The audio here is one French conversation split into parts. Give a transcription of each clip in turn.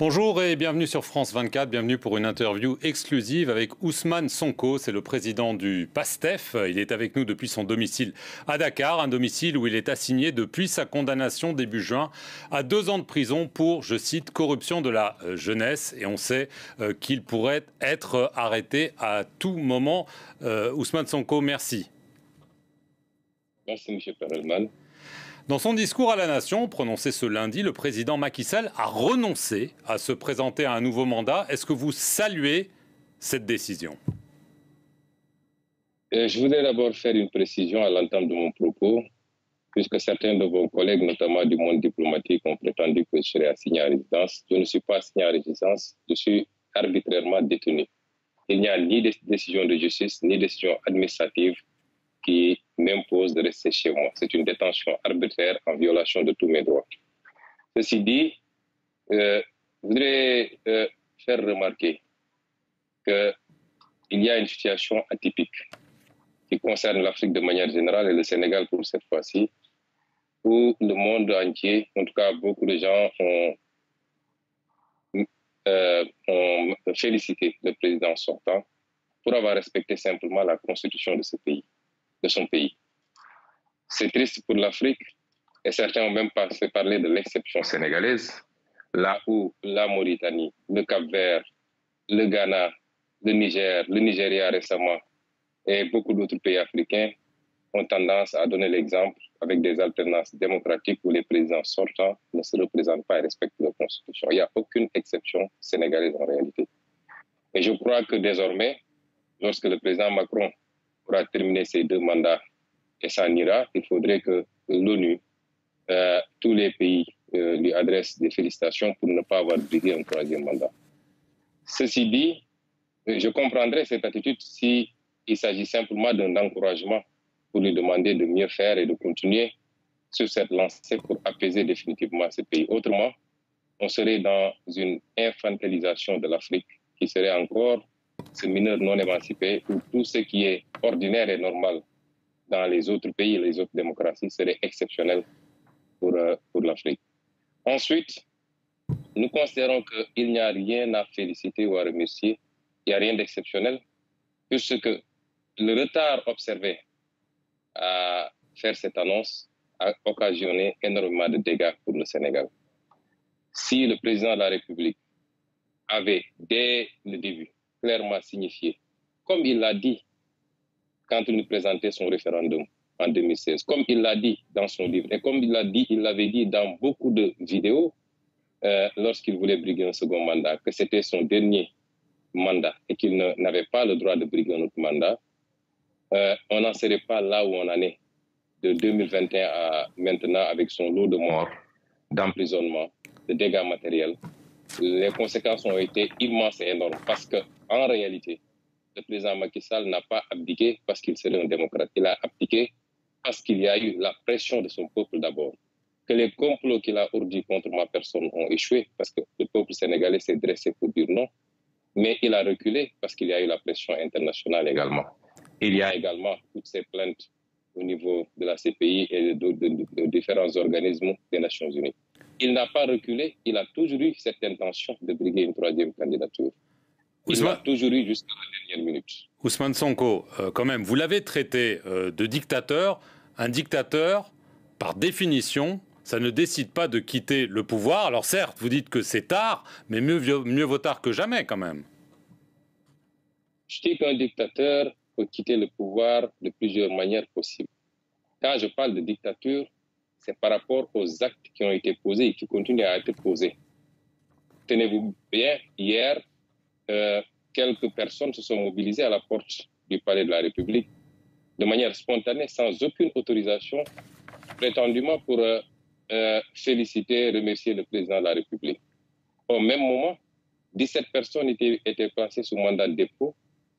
Bonjour et bienvenue sur France 24, bienvenue pour une interview exclusive avec Ousmane Sonko, c'est le président du PASTEF. Il est avec nous depuis son domicile à Dakar, un domicile où il est assigné depuis sa condamnation début juin à 2 ans de prison pour, je cite, corruption de la jeunesse. Et on sait qu'il pourrait être arrêté à tout moment. Ousmane Sonko, merci. Merci, M. Perelman. Dans son discours à la Nation, prononcé ce lundi, le président Macky Sall a renoncé à se présenter à un nouveau mandat. Est-ce que vous saluez cette décision? Je voudrais d'abord faire une précision à l'entame de mon propos, puisque certains de vos collègues, notamment du monde diplomatique, ont prétendu que je serais assigné à résidence. Je ne suis pas assigné à résidence, je suis arbitrairement détenu. Il n'y a ni décision de justice, ni décision administrative qui m'impose de rester chez moi. C'est une détention arbitraire en violation de tous mes droits. Ceci dit, je voudrais faire remarquer qu'il y a une situation atypique qui concerne l'Afrique de manière générale et le Sénégal pour cette fois-ci, où le monde entier, en tout cas beaucoup de gens ont félicité le président sortant pour avoir respecté simplement la constitution de ce pays, de son pays. C'est triste pour l'Afrique, et certains ont même parlé de l'exception sénégalaise, là où la Mauritanie, le Cap-Vert, le Ghana, le Niger, le Nigeria récemment, et beaucoup d'autres pays africains ont tendance à donner l'exemple avec des alternances démocratiques où les présidents sortants ne se représentent pas et respectent la Constitution. Il n'y a aucune exception sénégalaise en réalité. Et je crois que désormais, lorsque le président Macron aura terminé ses 2 mandats et s'en ira, il faudrait que l'ONU, tous les pays lui adressent des félicitations pour ne pas avoir brigué un 3e mandat. Ceci dit, je comprendrais cette attitude s'il s'agit simplement d'un encouragement pour lui demander de mieux faire et de continuer sur cette lancée pour apaiser définitivement ce pays. Autrement, on serait dans une infantilisation de l'Afrique qui serait encore ce mineur non émancipé où tout ce qui est ordinaire et normal dans les autres pays et les autres démocraties serait exceptionnel pour l'Afrique. Ensuite, nous considérons qu'il n'y a rien à féliciter ou à remercier. Il n'y a rien d'exceptionnel, puisque le retard observé à faire cette annonce a occasionné énormément de dégâts pour le Sénégal. Si le président de la République avait, dès le début, clairement signifié, comme il l'a dit quand il nous présentait son référendum en 2016, comme il l'a dit dans son livre, et comme il l'avait dit dans beaucoup de vidéos lorsqu'il voulait briguer un second mandat, que c'était son dernier mandat et qu'il n'avait pas le droit de briguer un autre mandat, on n'en serait pas là où on en est de 2021 à maintenant avec son lot de morts, d'emprisonnement, de dégâts matériels. Les conséquences ont été immenses et énormes parce qu'en réalité, le président Macky Sall n'a pas abdiqué parce qu'il serait un démocrate. Il a abdiqué parce qu'il y a eu la pression de son peuple d'abord. Que les complots qu'il a ourdis contre ma personne ont échoué parce que le peuple sénégalais s'est dressé pour dire non. Mais il a reculé parce qu'il y a eu la pression internationale également. Il y a également toutes ces plaintes au niveau de la CPI et de différents organismes des Nations Unies. Il n'a pas reculé, il a toujours eu cette intention de briguer une 3e candidature. Il l'a toujours eu jusqu'à la dernière minute. Ousmane Sonko, quand même, vous l'avez traité de dictateur. Un dictateur, par définition, ça ne décide pas de quitter le pouvoir. Alors certes, vous dites que c'est tard, mais mieux vaut tard que jamais quand même. Je dis qu'un dictateur peut quitter le pouvoir de plusieurs manières possibles. Quand je parle de dictature, c'est par rapport aux actes qui ont été posés et qui continuent à être posés. Tenez-vous bien, hier, quelques personnes se sont mobilisées à la porte du palais de la République de manière spontanée, sans aucune autorisation, prétendument pour féliciter et remercier le président de la République. Au même moment, 17 personnes étaient placées sous mandat de dépôt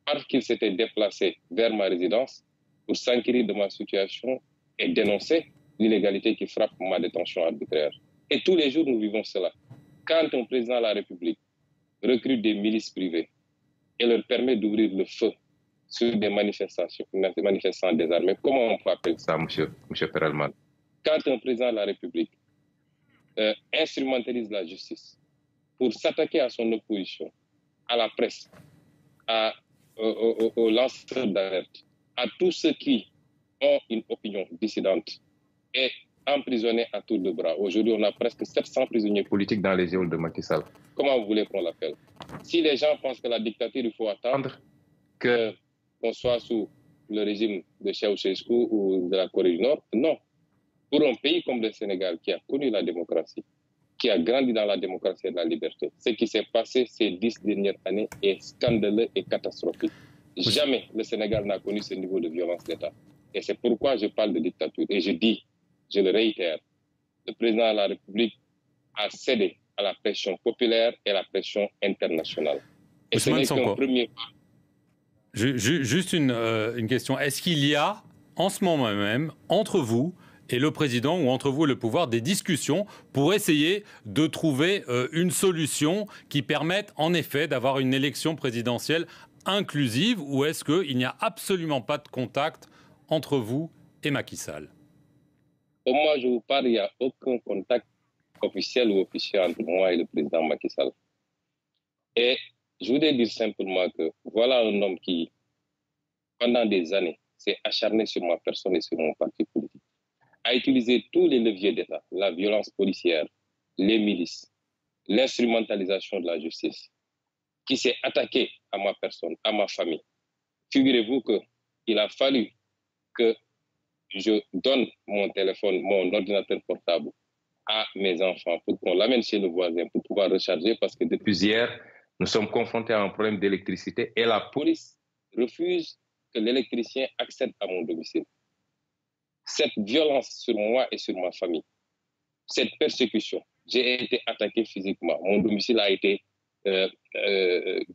parce qu'ils s'étaient déplacés vers ma résidence pour s'enquérir de ma situation et dénoncer l'illégalité qui frappe ma détention arbitraire. Et tous les jours, nous vivons cela. Quand un président de la République recrute des milices privées et leur permet d'ouvrir le feu sur des manifestants désarmés, comment on peut appeler ça, monsieur Perelman? Quand un président de la République instrumentalise la justice pour s'attaquer à son opposition, à la presse, aux lanceurs d'alerte, à tous ceux qui ont une opinion dissidente et emprisonnés à tour de bras. Aujourd'hui, on a presque 700 prisonniers politiques dans les geôles de Macky Sall. Comment vous voulez qu'on l'appelle? Si les gens pensent que la dictature, il faut attendre qu'on soit sous le régime de Ceausescu ou de la Corée du Nord, non. Pour un pays comme le Sénégal, qui a connu la démocratie, qui a grandi dans la démocratie et de la liberté, ce qui s'est passé ces 10 dernières années est scandaleux et catastrophique. Jamais le Sénégal n'a connu ce niveau de violence d'État. Et c'est pourquoi je parle de dictature. Et je dis, je le réitère, le président de la République a cédé à la pression populaire et à la pression internationale. Et ce n'est qu'un premier pas. Juste une question. Est-ce qu'il y a, en ce moment même, entre vous et le président, ou entre vous et le pouvoir, des discussions pour essayer de trouver une solution qui permette, en effet, d'avoir une élection présidentielle inclusive, ou est-ce qu'il n'y a absolument pas de contact entre vous et Macky Sall? Au moment où je vous parle, il n'y a aucun contact officiel ou officiel entre moi et le président Macky Sall. Et je voudrais dire simplement que voilà un homme qui, pendant des années, s'est acharné sur ma personne et sur mon parti politique, a utilisé tous les leviers d'État, la violence policière, les milices, l'instrumentalisation de la justice, qui s'est attaqué à ma personne, à ma famille. Figurez-vous qu'il a fallu que je donne mon téléphone, mon ordinateur portable à mes enfants pour qu'on l'amène chez le voisin pour pouvoir recharger, parce que depuis hier, nous sommes confrontés à un problème d'électricité et la police refuse que l'électricien accède à mon domicile. Cette violence sur moi et sur ma famille, cette persécution, j'ai été attaqué physiquement. Mon domicile a été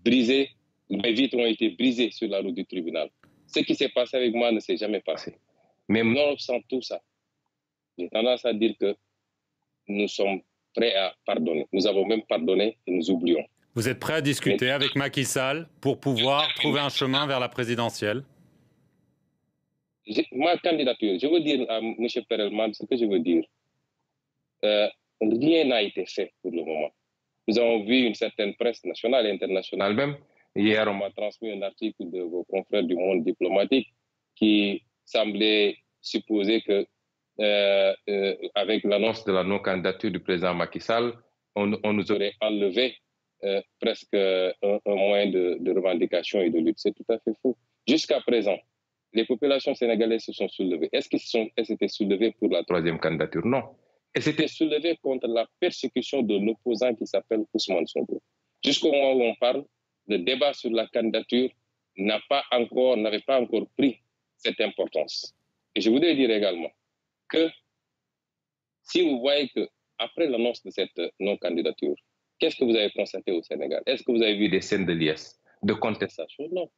brisé, mes vitres ont été brisées sur la route du tribunal. Ce qui s'est passé avec moi ne s'est jamais passé. Mais nonobstant tout ça, j'ai tendance à dire que nous sommes prêts à pardonner. Nous avons même pardonné et nous oublions. Vous êtes prêt à discuter avec Macky Sall pour pouvoir trouver un chemin vers la présidentielle? Ma candidature, je veux dire à M. Perelman ce que je veux dire. Rien n'a été fait pour le moment. Nous avons vu une certaine presse nationale et internationale même. Hier, on m'a transmis un article de vos confrères du monde diplomatique qui semblait supposer que, avec l'annonce de la non-candidature du président Macky Sall, on nous aurait enlevé presque un moyen de revendication et de lutte. C'est tout à fait faux. Jusqu'à présent, les populations sénégalaises se sont soulevées. Est-ce qu'elles s'étaient soulevées pour la troisième candidature? Non. Elles s'étaient soulevées contre la persécution de l'opposant qui s'appelle Ousmane Sonko. Jusqu'au moment où on parle, le débat sur la candidature n'avait pas encore pris cette importance. Et je voudrais dire également que si vous voyez qu'après l'annonce de cette non-candidature, qu'est-ce que vous avez constaté au Sénégal? Est-ce que vous avez vu des scènes de liesse, de contestation? Non.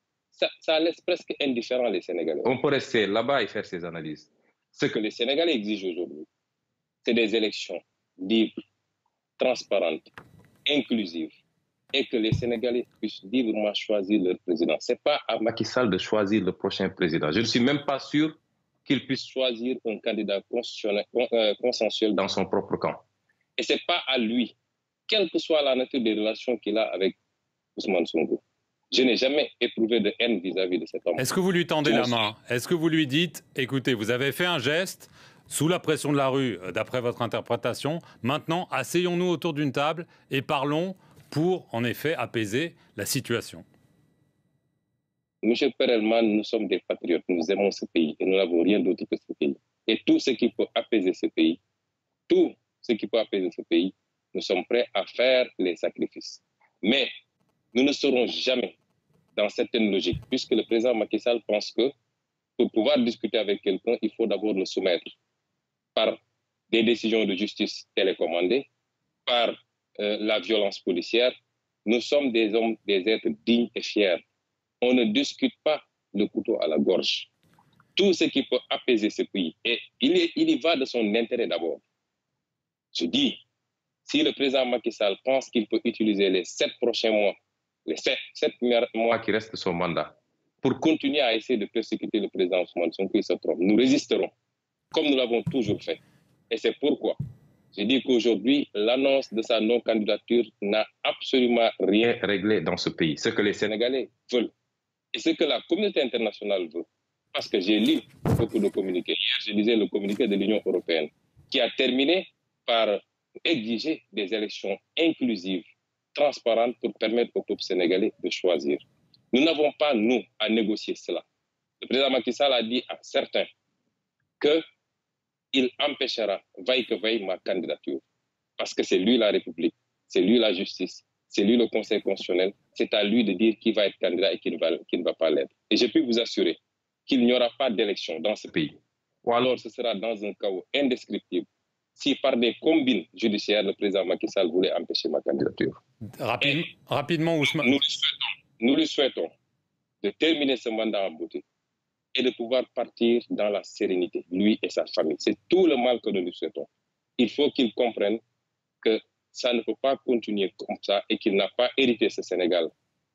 Ça laisse presque indifférent les Sénégalais. On peut rester là-bas et faire ces analyses. Ce que les Sénégalais exigent aujourd'hui, c'est des élections libres, transparentes, inclusives, et que les Sénégalais puissent librement choisir leur président. Ce n'est pas à Macky Sall de choisir le prochain président. Je ne suis même pas sûr qu'il puisse choisir un candidat consensuel dans son propre camp. Et ce n'est pas à lui, quelle que soit la nature des relations qu'il a avec Ousmane Sonko. Je n'ai jamais éprouvé de haine vis-à-vis de cet homme. Est-ce que vous lui tendez la main? Est-ce que vous lui dites, écoutez, vous avez fait un geste sous la pression de la rue, d'après votre interprétation, maintenant, asseyons-nous autour d'une table et parlons pour, en effet, apaiser la situation? Monsieur Perelman, nous sommes des patriotes, nous aimons ce pays et nous n'avons rien d'autre que ce pays. Et tout ce qui peut apaiser ce pays, nous sommes prêts à faire les sacrifices. Mais nous ne serons jamais dans certaines logiques, puisque le président Macky Sall pense que pour pouvoir discuter avec quelqu'un, il faut d'abord le soumettre par des décisions de justice télécommandées, par la violence policière. Nous sommes des hommes, des êtres dignes et fiers. On ne discute pas le couteau à la gorge. Tout ce qui peut apaiser ce pays, et il y va de son intérêt d'abord. Je dis, si le président Macky Sall pense qu'il peut utiliser les 7 prochains mois, les 7 mois qui restent de son mandat, pour continuer à essayer de persécuter le président Ousmane Sonko, il se trompe. Nous résisterons, comme nous l'avons toujours fait. Et c'est pourquoi Je dis qu'aujourd'hui, l'annonce de sa non-candidature n'a absolument rien réglé dans ce pays. Ce que les Sénégalais veulent et ce que la communauté internationale veut. Parce que j'ai lu beaucoup de communiqués. Hier, je lisais le communiqué de l'Union européenne qui a terminé par exiger des élections inclusives, transparentes pour permettre au peuple sénégalais de choisir. Nous n'avons pas, nous, à négocier cela. Le président Macky Sall a dit à certains qu'il empêchera, vaille que vaille, ma candidature. Parce que c'est lui la République, c'est lui la justice, c'est lui le Conseil constitutionnel, c'est à lui de dire qui va être candidat et qui ne va pas l'être. Et je peux vous assurer qu'il n'y aura pas d'élection dans ce pays. Ou alors ce sera dans un chaos indescriptible si par des combines judiciaires, le président Macky Sall voulait empêcher ma candidature. Rapidement, Ousmane. Nous lui souhaitons de terminer ce mandat en beauté et de pouvoir partir dans la sérénité, lui et sa famille. C'est tout le mal que nous lui souhaitons. Il faut qu'il comprenne que ça ne peut pas continuer comme ça et qu'il n'a pas hérité ce Sénégal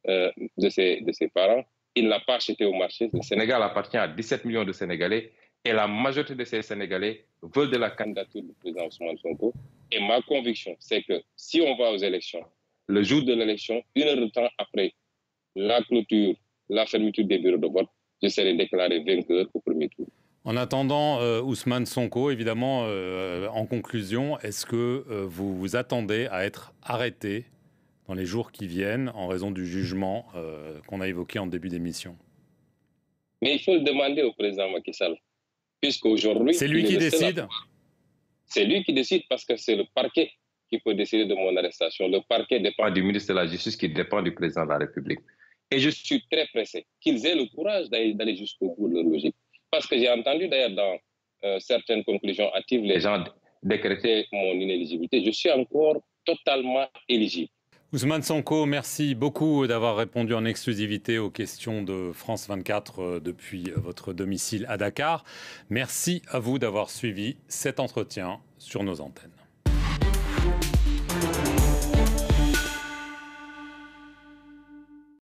de ses parents. Il ne l'a pas acheté au marché. Le Sénégal appartient à 17 millions de Sénégalais et la majorité de ces Sénégalais veulent de la candidature du président Ousmane Sonko. Et ma conviction, c'est que si on va aux élections, le jour de l'élection, 1 heure de temps après la clôture, la fermeture des bureaux de vote, je serai déclaré vainqueur au premier tour. En attendant, Ousmane Sonko, évidemment, en conclusion, est-ce que vous vous attendez à être arrêté dans les jours qui viennent en raison du jugement qu'on a évoqué en début d'émission? Mais il faut le demander au président Macky Sall, puisqu'aujourd'hui... C'est lui qui décide? C'est lui qui décide parce que c'est le parquet qui peut décider de mon arrestation. Le parquet dépend du ministre de la Justice qui dépend du président de la République. Et je suis très pressé qu'ils aient le courage d'aller jusqu'au bout de leur logique. Parce que j'ai entendu d'ailleurs dans certaines conclusions hâtives, les gens décréter mon inéligibilité. Je suis encore totalement éligible. Ousmane Sonko, merci beaucoup d'avoir répondu en exclusivité aux questions de France 24 depuis votre domicile à Dakar. Merci à vous d'avoir suivi cet entretien sur nos antennes.